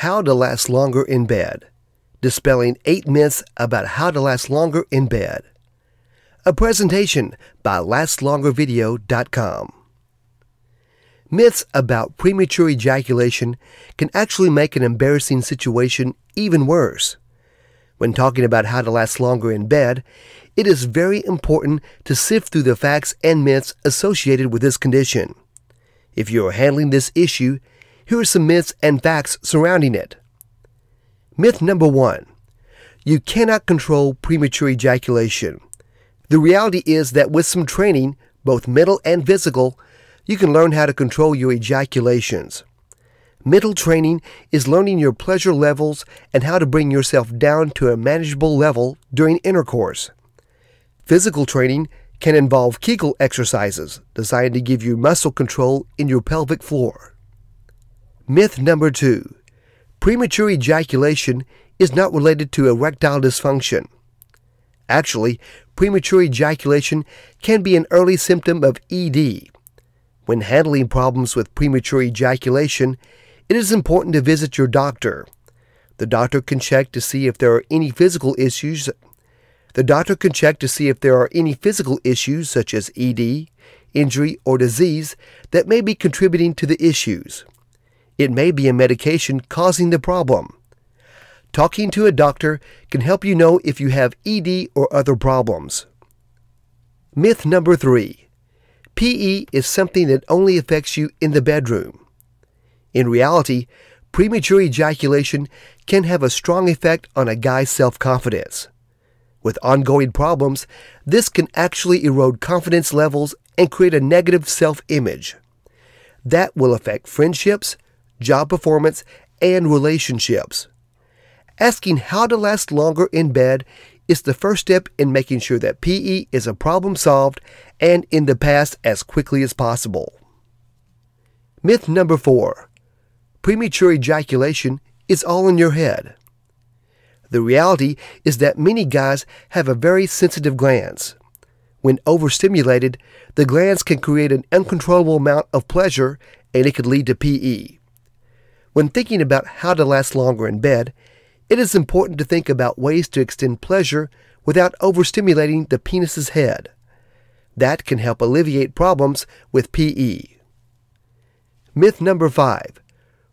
How to last longer in bed. Dispelling 8 myths about how to last longer in bed. A presentation by LastLongerVideo.com. Myths about premature ejaculation can actually make an embarrassing situation even worse. When talking about how to last longer in bed, it is very important to sift through the facts and myths associated with this condition. If you are handling this issue, here are some myths and facts surrounding it. Myth number 1. You cannot control premature ejaculation. The reality is that with some training, both mental and physical, you can learn how to control your ejaculations. Mental training is learning your pleasure levels and how to bring yourself down to a manageable level during intercourse. Physical training can involve Kegel exercises designed to give you muscle control in your pelvic floor. Myth number 2. Premature ejaculation is not related to erectile dysfunction. Actually, premature ejaculation can be an early symptom of ED. When handling problems with premature ejaculation, it is important to visit your doctor. The doctor can check to see if there are any physical issues. such as ED, injury, or disease that may be contributing to the issues. It may be a medication causing the problem. Talking to a doctor can help you know if you have ED or other problems. Myth number 3. PE is something that only affects you in the bedroom. In reality, premature ejaculation can have a strong effect on a guy's self-confidence. With ongoing problems, this can actually erode confidence levels and create a negative self-image. That will affect friendships, job performance, and relationships. Asking how to last longer in bed is the first step in making sure that PE is a problem solved and in the past as quickly as possible. Myth number 4. Premature ejaculation is all in your head. The reality is that many guys have a very sensitive glands. When overstimulated, the glands can create an uncontrollable amount of pleasure and it could lead to PE. When thinking about how to last longer in bed, it is important to think about ways to extend pleasure without overstimulating the penis's head. That can help alleviate problems with PE. Myth number 5.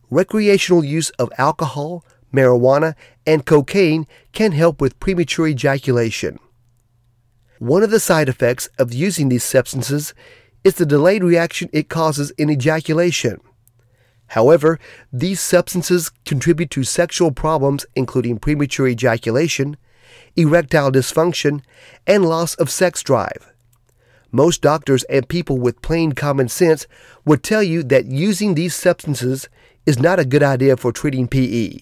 Recreational use of alcohol, marijuana, and cocaine can help with premature ejaculation. One of the side effects of using these substances is the delayed reaction it causes in ejaculation. However, these substances contribute to sexual problems including premature ejaculation, erectile dysfunction, and loss of sex drive. Most doctors and people with plain common sense would tell you that using these substances is not a good idea for treating PE.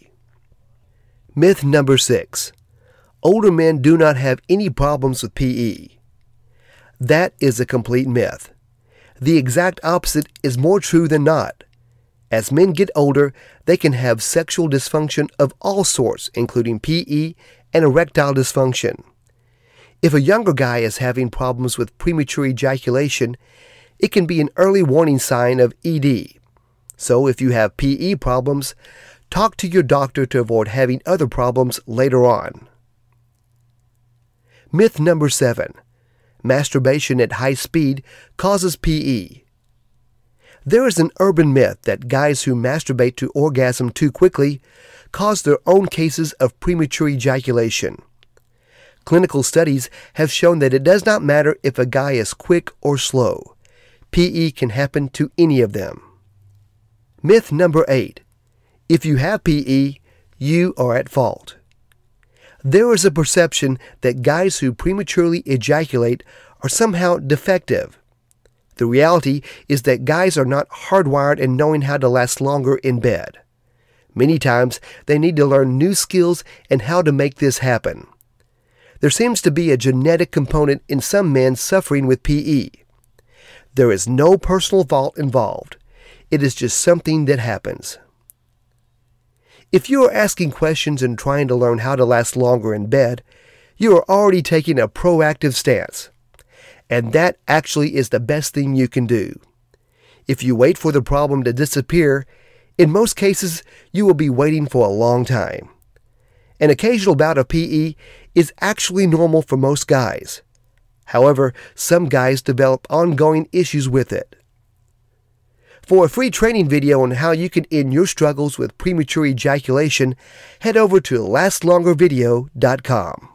Myth number 6. Older men do not have any problems with PE. That is a complete myth. The exact opposite is more true than not. As men get older, they can have sexual dysfunction of all sorts, including PE and erectile dysfunction. If a younger guy is having problems with premature ejaculation, it can be an early warning sign of ED. So if you have PE problems, talk to your doctor to avoid having other problems later on. Myth number 7. Masturbation at high speed causes PE. There is an urban myth that guys who masturbate to orgasm too quickly cause their own cases of premature ejaculation. Clinical studies have shown that it does not matter if a guy is quick or slow. PE can happen to any of them. Myth number 8. If you have PE, you are at fault. There is a perception that guys who prematurely ejaculate are somehow defective. The reality is that guys are not hardwired in knowing how to last longer in bed. Many times, they need to learn new skills and how to make this happen. There seems to be a genetic component in some men suffering with PE. There is no personal fault involved. It is just something that happens. If you are asking questions and trying to learn how to last longer in bed, you are already taking a proactive stance. And that actually is the best thing you can do. If you wait for the problem to disappear, In most cases, you will be waiting for a long time. An occasional bout of PE is actually normal for most guys. However, some guys develop ongoing issues with it. For a free training video on how you can end your struggles with premature ejaculation, head over to lastlongervideo.com.